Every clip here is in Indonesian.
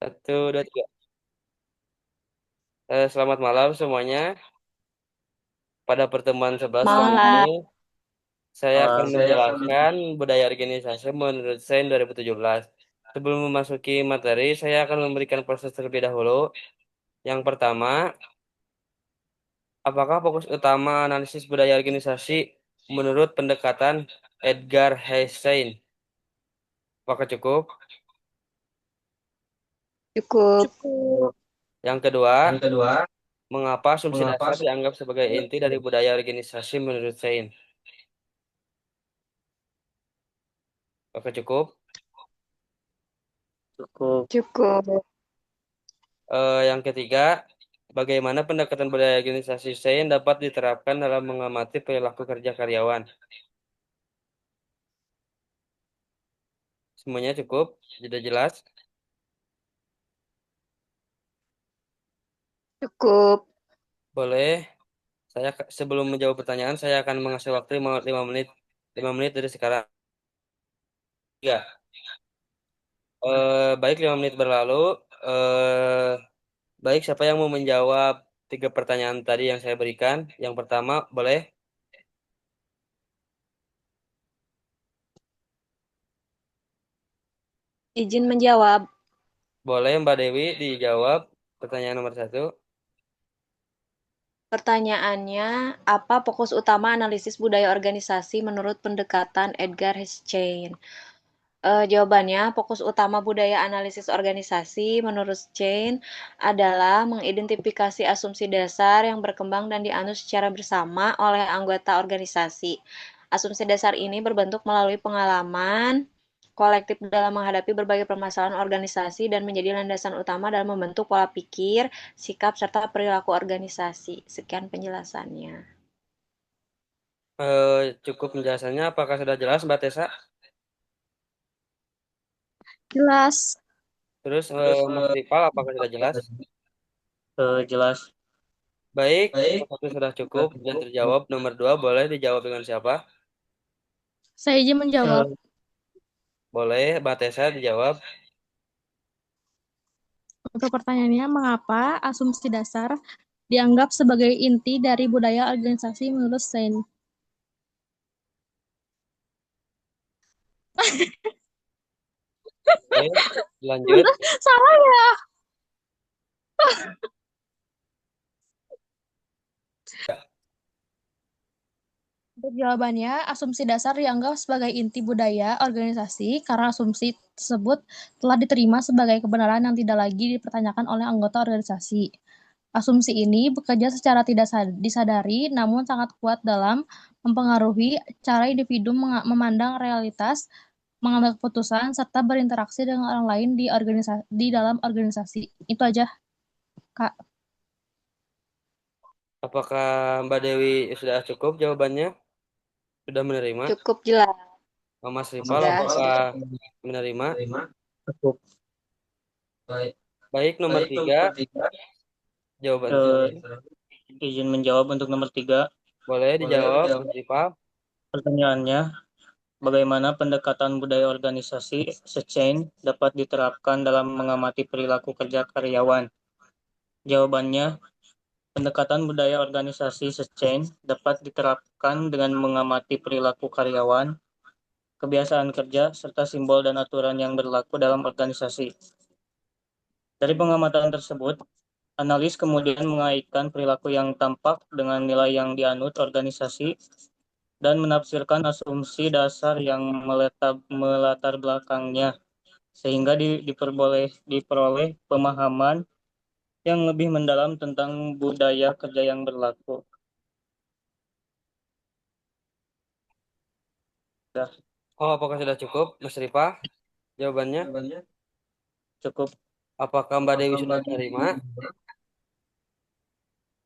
Satu, dua, tiga. Selamat malam semuanya. Pada pertemuan 11 kali ini, Malam. saya akan Malam. menjelaskan budaya organisasi menurut SAIN 2017. Sebelum memasuki materi, saya akan memberikan proses terlebih dahulu. Yang pertama, apakah fokus utama analisis budaya organisasi menurut pendekatan Edgar Hastings? Apakah cukup? Cukup. Cukup. Yang kedua, Yang kedua, mengapa asumsi mengapa dasar sudah dianggap sebagai inti dari budaya organisasi menurut SAIN? Apakah cukup? cukup? Cukup. Yang ketiga, bagaimana pendekatan budaya organisasi SAIN dapat diterapkan dalam mengamati perilaku kerja karyawan? Semuanya cukup? Sudah jelas? Cukup. Boleh. Sebelum menjawab pertanyaan, saya akan mengasih waktu 5 menit. 5 menit dari sekarang. Ya. Baik, 5 menit berlalu. Eh, baik, siapa yang mau menjawab tiga pertanyaan tadi yang saya berikan? Yang pertama, boleh? Izin menjawab. Boleh, Mbak Dewi dijawab pertanyaan nomor satu. Pertanyaannya, apa fokus utama analisis budaya organisasi menurut pendekatan Edgar Schein? Jawabannya, fokus utama budaya analisis organisasi menurut Schein adalah mengidentifikasi asumsi dasar yang berkembang dan dianut secara bersama oleh anggota organisasi. Asumsi dasar ini berbentuk melalui pengalaman kolektif dalam menghadapi berbagai permasalahan organisasi dan menjadi landasan utama dalam membentuk pola pikir, sikap, serta perilaku organisasi. Sekian penjelasannya. Cukup penjelasannya. Apakah sudah jelas, Mbak Tessa? Jelas. Terus Terus Mas Ripal, apakah sudah jelas? jelas. Baik, Baik. nomor satu sudah Sudah cukup dan cukup. terjawab. Nomor dua boleh dijawab dengan siapa? Saya izin menjawab. Boleh, Mbak Tessa dijawab. Untuk pertanyaannya, mengapa asumsi dasar dianggap sebagai inti dari budaya organisasi menurut Stein? Oke, lanjut. Salah ya? Untuk jawabannya, asumsi dasar dianggap sebagai inti budaya organisasi karena asumsi tersebut telah diterima sebagai kebenaran yang tidak lagi dipertanyakan oleh anggota organisasi. Asumsi ini bekerja secara tidak disadari, namun sangat kuat dalam mempengaruhi cara individu memandang realitas, mengambil keputusan, serta berinteraksi dengan orang lain di dalam organisasi. Itu aja, Kak. Apakah Mbak Dewi sudah cukup jawabannya? Sudah menerima? Cukup jelas. Mas Ripal, Sudah, apakah sudah cukup. menerima? Menerima. Cukup. Baik. Baik, nomor Baik, tiga, nomor tiga. jawaban Eh, silakan. izin menjawab untuk nomor 3. Boleh Boleh dijawab, dijawab. Mas Ripal. Pertanyaannya, bagaimana pendekatan budaya organisasi sechain dapat diterapkan dalam mengamati perilaku kerja karyawan? Jawabannya, pendekatan budaya organisasi sechain dapat diterapkan dengan mengamati perilaku karyawan, kebiasaan kerja, serta simbol dan aturan yang berlaku dalam organisasi. Dari pengamatan tersebut, analis kemudian mengaitkan perilaku yang tampak dengan nilai yang dianut organisasi dan menafsirkan asumsi dasar yang melatar belakangnya, sehingga diperoleh pemahaman yang lebih mendalam tentang budaya kerja yang berlaku. Sudah. Oh, apakah sudah cukup, Mas Ripal? Jawabannya. Jawabannya cukup. Apakah Mbak Dewi Apakah sudah Mbak menerima?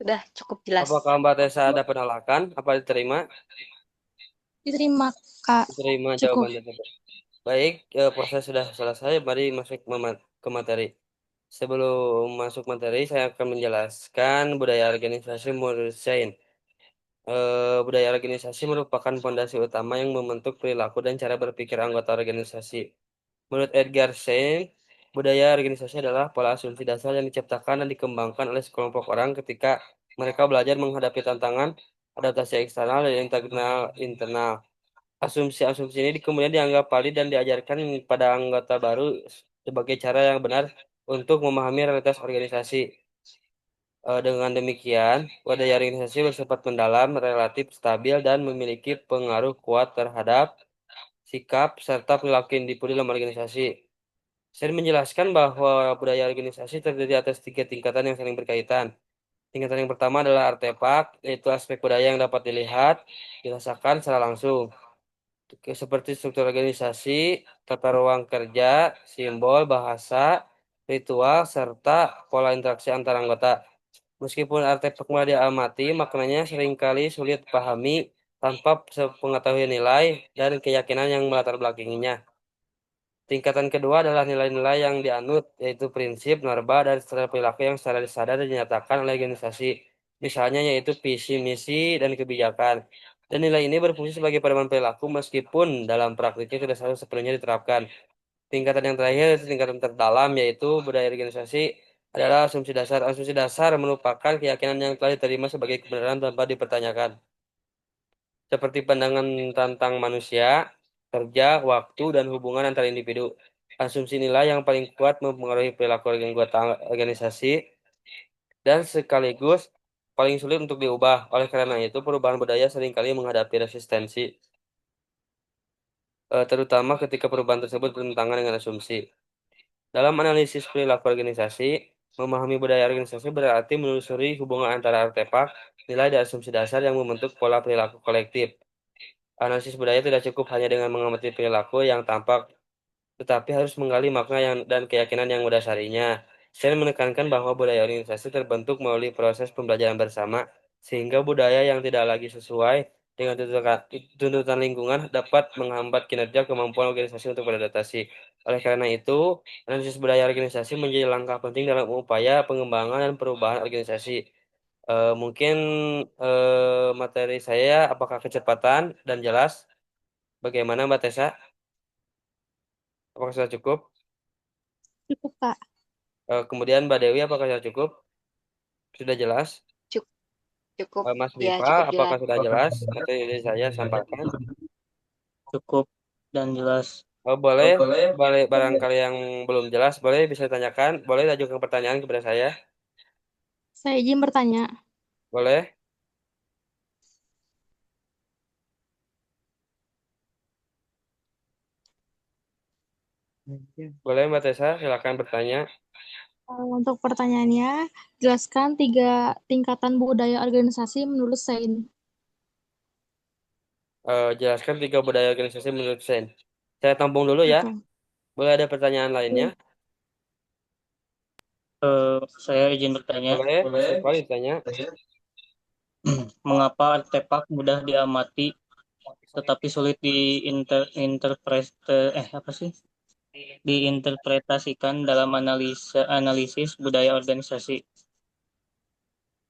Sudah cukup jelas. Apakah Mbak Tessa ada penolakan? Apa diterima? Diterima, Kak. Diterima Cukup. jawaban tersebut. Baik, proses sudah selesai. Mari masuk ke materi. Sebelum masuk materi, saya akan menjelaskan budaya organisasi menurut Sain. Budaya organisasi merupakan fondasi utama yang membentuk perilaku dan cara berpikir anggota organisasi. Menurut Edgar Sain, budaya organisasi adalah pola asumsi dasar yang diciptakan dan dikembangkan oleh sekelompok orang ketika mereka belajar menghadapi tantangan adaptasi eksternal dan internal. Asumsi-asumsi ini kemudian dianggap valid dan diajarkan pada anggota baru sebagai cara yang benar untuk memahami realitas organisasi. Dengan demikian, budaya organisasi bersifat mendalam, relatif stabil, dan memiliki pengaruh kuat terhadap sikap serta perilaku individu dalam organisasi. Saya menjelaskan bahwa budaya organisasi terdiri atas tiga tingkatan yang saling berkaitan. Tingkatan yang pertama adalah artefak, yaitu aspek budaya yang dapat dilihat, dirasakan secara langsung. Seperti struktur organisasi, tata ruang kerja, simbol, bahasa, ritual, serta pola interaksi antar anggota. Meskipun artefak mudah diamati, maknanya seringkali sulit dipahami tanpa sepengetahuan nilai dan keyakinan yang melatar belakanginya. Tingkatan kedua adalah nilai-nilai yang dianut, yaitu prinsip, norma, dan standar perilaku yang secara sadar dinyatakan oleh organisasi. Misalnya yaitu visi, misi, dan kebijakan. Dan nilai ini berfungsi sebagai pedoman perilaku meskipun dalam praktiknya tidak selalu sepenuhnya diterapkan. Tingkatan yang terakhir yaitu tingkatan terdalam, yaitu budaya organisasi adalah asumsi dasar. Asumsi dasar merupakan keyakinan yang telah diterima sebagai kebenaran tanpa dipertanyakan. Seperti pandangan tentang manusia, kerja, waktu, dan hubungan antar individu. Asumsi nilai yang paling kuat mempengaruhi perilaku anggota organisasi dan sekaligus paling sulit untuk diubah. Oleh karena itu, perubahan budaya seringkali menghadapi resistensi, terutama ketika perubahan tersebut bertentangan dengan asumsi. Dalam analisis perilaku organisasi, memahami budaya organisasi berarti menelusuri hubungan antara artefak, nilai, dan asumsi dasar yang membentuk pola perilaku kolektif. Analisis budaya tidak cukup hanya dengan mengamati perilaku yang tampak, tetapi harus menggali makna dan keyakinan yang mendasarinya. Saya menekankan bahwa budaya organisasi terbentuk melalui proses pembelajaran bersama, sehingga budaya yang tidak lagi sesuai dengan tuntutan lingkungan dapat menghambat kinerja kemampuan organisasi untuk beradaptasi. Oleh karena itu, analisis budaya organisasi menjadi langkah penting dalam upaya pengembangan dan perubahan organisasi. Mungkin materi saya apakah kecepatan dan jelas? Bagaimana Mbak Tessa? Apakah sudah cukup? Cukup, Kak. Kemudian Mbak Dewi, apakah sudah cukup? Sudah jelas? Cukup, cukup, Mas ya Viva, cukup apakah jelas. sudah jelas? Materi yang saya sampaikan. Cukup dan jelas. Boleh, boleh barangkali yang belum jelas, boleh bisa ditanyakan. Boleh ajukan pertanyaan kepada saya. Saya izin bertanya. Boleh, boleh Mbak Tessa, silakan bertanya. Untuk pertanyaannya, jelaskan 3 tingkatan budaya organisasi menurut Sein. Jelaskan tiga budaya organisasi menurut Sen. Saya tampung dulu ya. Betul. Boleh ada pertanyaan lainnya? Saya izin bertanya, Boleh, Mas Viva ditanya. mengapa artefak mudah diamati tetapi sulit diinterpretasikan dalam analisis budaya organisasi?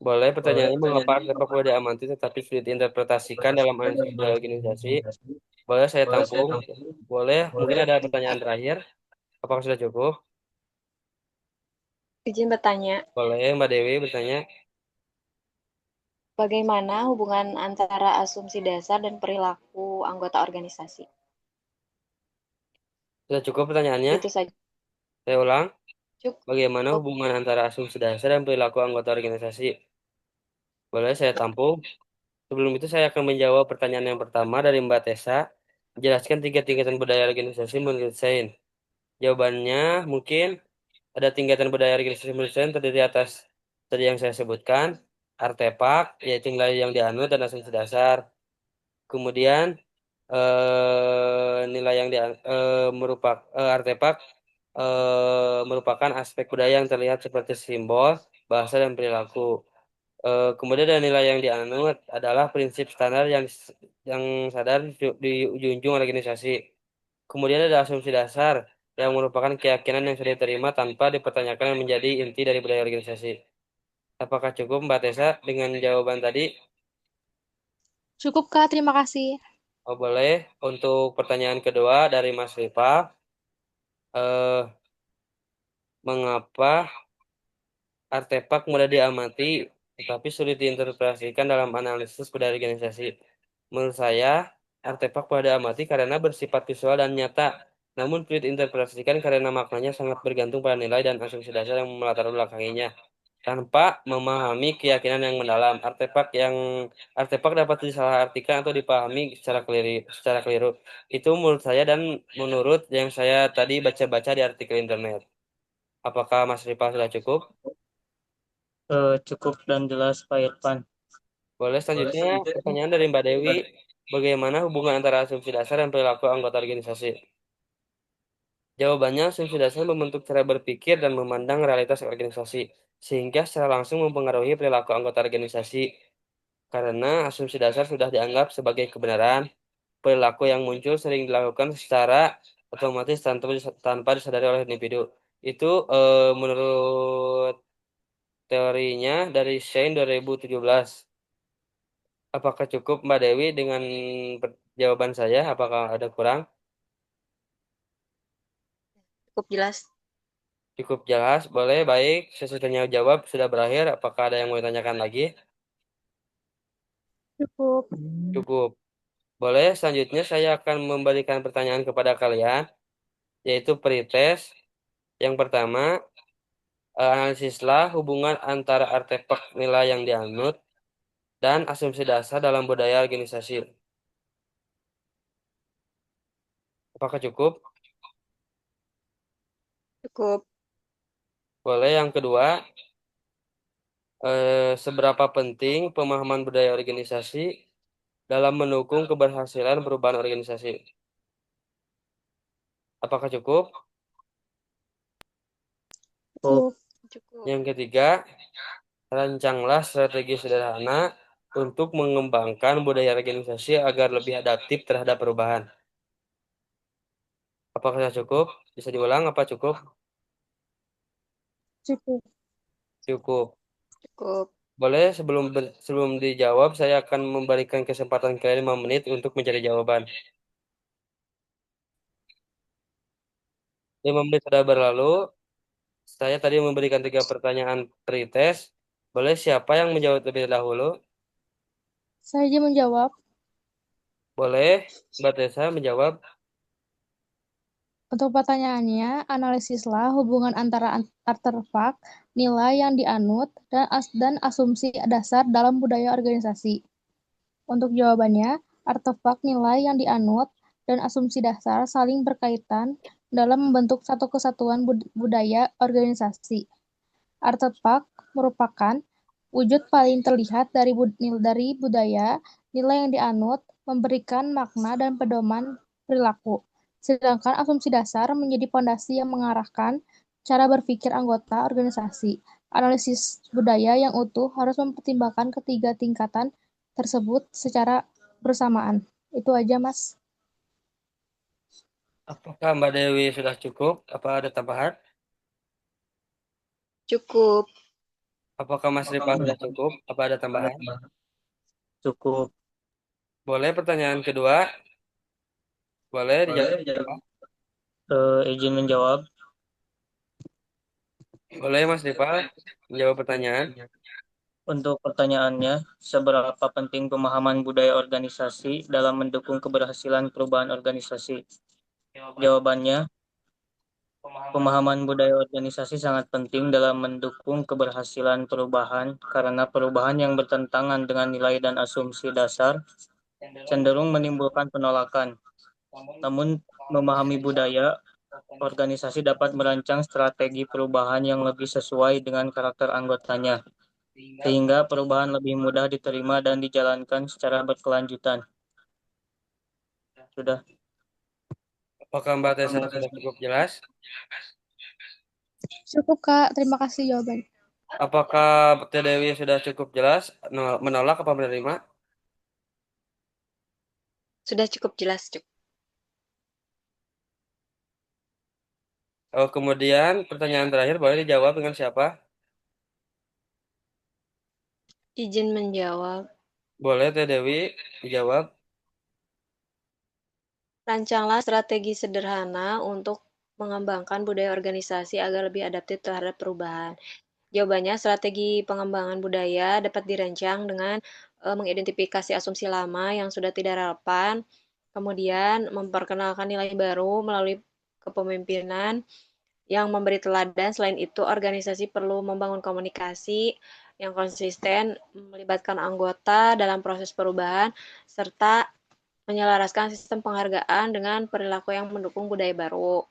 Boleh, pertanyaannya mengapa sepak bola diamati tetapi sulit diinterpretasikan dalam analisis budaya organisasi? Boleh saya tampung? Boleh, mungkin ada pertanyaan terakhir. Apakah sudah cukup? Izin bertanya, Boleh, Mbak Dewi bertanya. bagaimana hubungan antara asumsi dasar dan perilaku anggota organisasi? Sudah cukup pertanyaannya? Itu saja. Saya ulang. Bagaimana Cukup. hubungan antara asumsi dasar dan perilaku anggota organisasi? Boleh saya tampung? Sebelum itu saya akan menjawab pertanyaan yang pertama dari Mbak Tessa. Jelaskan tiga tingkatan budaya organisasi menurut Sain. Jawabannya mungkin ada tingkatan budaya organisasi menurut Sain terdiri atas tadi yang saya sebutkan, artefak, yaitu nilai yang dianut dan asumsi dasar. Kemudian nilai yang merupakan artefak merupakan aspek budaya yang terlihat seperti simbol, bahasa, dan perilaku. Kemudian ada nilai yang dianut adalah prinsip standar yang sadar dijunjung oleh organisasi. Kemudian ada asumsi dasar yang merupakan keyakinan yang sudah diterima tanpa dipertanyakan yang menjadi inti dari budaya organisasi. Apakah cukup Mbak Tessa dengan jawaban tadi? Cukup, Kak. Terima kasih. Oh, boleh. Untuk pertanyaan kedua dari Mas Rifa, eh, Mengapa artefak mudah diamati, tetapi sulit diinterpretasikan dalam analisis budaya organisasi? Menurut saya, artefak mudah diamati karena bersifat visual dan nyata, namun sulit diinterpretasikan karena maknanya sangat bergantung pada nilai dan asumsi dasar yang melatar belakanginya. Tanpa memahami keyakinan yang mendalam, artefak dapat disalahartikan atau dipahami secara keliru. Itu menurut saya dan menurut yang saya tadi baca-baca di artikel internet. Apakah Mas Rifa sudah cukup? Cukup dan jelas, Pak Irfan. Boleh selanjutnya pertanyaan dari Mbak Dewi. Bagaimana hubungan antara asumsi dasar dan perilaku anggota organisasi? Jawabannya, asumsi dasar membentuk cara berpikir dan memandang realitas organisasi, sehingga secara langsung mempengaruhi perilaku anggota organisasi. Karena asumsi dasar sudah dianggap sebagai kebenaran, perilaku yang muncul sering dilakukan secara otomatis tanpa disadari oleh individu. Itu menurut teorinya dari Shane 2017. Apakah cukup Mbak Dewi dengan jawaban saya? Apakah ada kurang? Cukup jelas. Cukup jelas, boleh. Baik, sesi tanya jawab sudah berakhir. Apakah ada yang mau ditanyakan lagi? Cukup. Cukup. Boleh, selanjutnya saya akan memberikan pertanyaan kepada kalian, yaitu pretest. Yang pertama, analisislah hubungan antara artefak nilai yang dianut dan asumsi dasar dalam budaya organisasi. Apakah cukup? Cukup. Boleh. Yang kedua, seberapa penting pemahaman budaya organisasi dalam mendukung keberhasilan perubahan organisasi? Apakah cukup? Cukup. Cukup. Yang ketiga, rancanglah strategi sederhana untuk mengembangkan budaya organisasi agar lebih adaptif terhadap perubahan. Apakah cukup? Bisa diulang apa cukup? Cukup. Cukup. Cukup. Boleh sebelum dijawab, saya akan memberikan kesempatan kalian 5 menit untuk mencari jawaban. 5 menit sudah berlalu. Saya tadi memberikan 3 pertanyaan pretest. Boleh siapa yang menjawab terlebih dahulu? Saya aja menjawab. Boleh Mbak Tessa menjawab. Untuk pertanyaannya, analisislah hubungan antara artefak, nilai yang dianut, dan asumsi dasar dalam budaya organisasi. Untuk jawabannya, artefak nilai yang dianut dan asumsi dasar saling berkaitan dalam membentuk satu kesatuan budaya organisasi. Artefak merupakan wujud paling terlihat dari budaya, nilai yang dianut memberikan makna dan pedoman perilaku. Sedangkan asumsi dasar menjadi pondasi yang mengarahkan cara berpikir anggota organisasi. Analisis budaya yang utuh harus mempertimbangkan ketiga tingkatan tersebut secara bersamaan. Itu aja, Mas. Apakah Mbak Dewi sudah cukup? Apa ada tambahan? Cukup. Apakah Mas Rifa sudah cukup? Apa ada tambahan? Cukup. Boleh pertanyaan kedua? Boleh dijawab. Izin menjawab. Boleh Mas Rifa menjawab pertanyaan. Untuk pertanyaannya, seberapa penting pemahaman budaya organisasi dalam mendukung keberhasilan perubahan organisasi? Jawabannya, pemahaman budaya organisasi sangat penting dalam mendukung keberhasilan perubahan karena perubahan yang bertentangan dengan nilai dan asumsi dasar cenderung menimbulkan penolakan. Namun, memahami budaya organisasi dapat merancang strategi perubahan yang lebih sesuai dengan karakter anggotanya, sehingga perubahan lebih mudah diterima dan dijalankan secara berkelanjutan. Sudah. Apakah Mbak Tessa sudah cukup jelas? Cukup, Kak. Terima kasih jawabannya. Apakah Teh Dewi sudah cukup jelas? Menolak apa menerima? Sudah cukup jelas. Cukup. Oh, kemudian pertanyaan terakhir boleh dijawab dengan siapa? Izin menjawab. Boleh Teh Dewi dijawab. Rancanglah strategi sederhana untuk mengembangkan budaya organisasi agar lebih adaptif terhadap perubahan? Jawabannya, strategi pengembangan budaya dapat dirancang dengan mengidentifikasi asumsi lama yang sudah tidak relevan, kemudian memperkenalkan nilai baru melalui kepemimpinan yang memberi teladan. Selain itu, organisasi perlu membangun komunikasi yang konsisten, melibatkan anggota dalam proses perubahan, serta menyelaraskan sistem penghargaan dengan perilaku yang mendukung budaya baru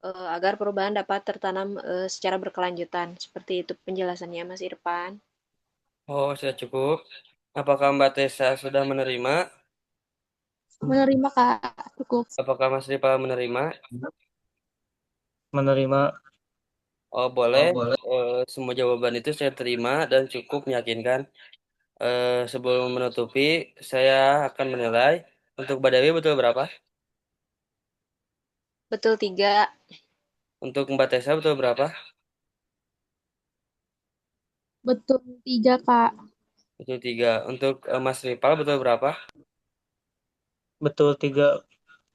agar perubahan dapat tertanam secara berkelanjutan. Seperti itu penjelasannya, Mas Irfan. Oh, sudah cukup. Apakah Mbak Tessa sudah menerima? Menerima, Kak. Cukup. Apakah Mas Rifa menerima? Menerima. Oh, boleh. Semua jawaban itu saya terima dan cukup meyakinkan. Sebelum menutupi, saya akan menilai. Untuk Mbak Dewi betul berapa? Betul 3. Untuk Mbak Tessa betul berapa? Betul 3, Kak. Betul 3. Untuk Mas Ripal betul berapa? Betul 3.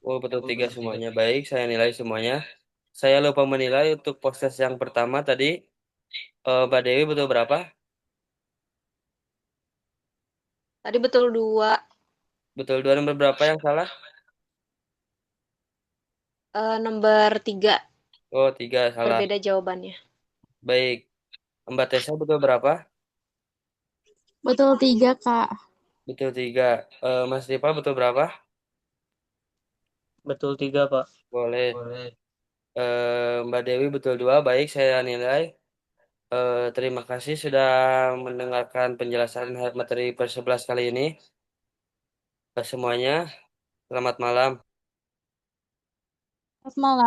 Oh, betul 3 semuanya. Baik, saya nilai semuanya. Saya lupa menilai untuk proses yang pertama tadi. Mbak Dewi betul berapa? Tadi betul 2. Betul 2 nomor berapa yang salah? Nomor 3. Oh, 3 salah. Berbeda jawabannya. Baik. Mbak Tessa betul berapa? Betul 3, Kak. Betul 3. Mas Ripal betul berapa? Betul 3, Pak. Boleh. Mbak Dewi betul 2. Baik, saya nilai. Terima kasih sudah mendengarkan penjelasan materi per 11 kali ini. Semuanya, selamat malam. Selamat malam.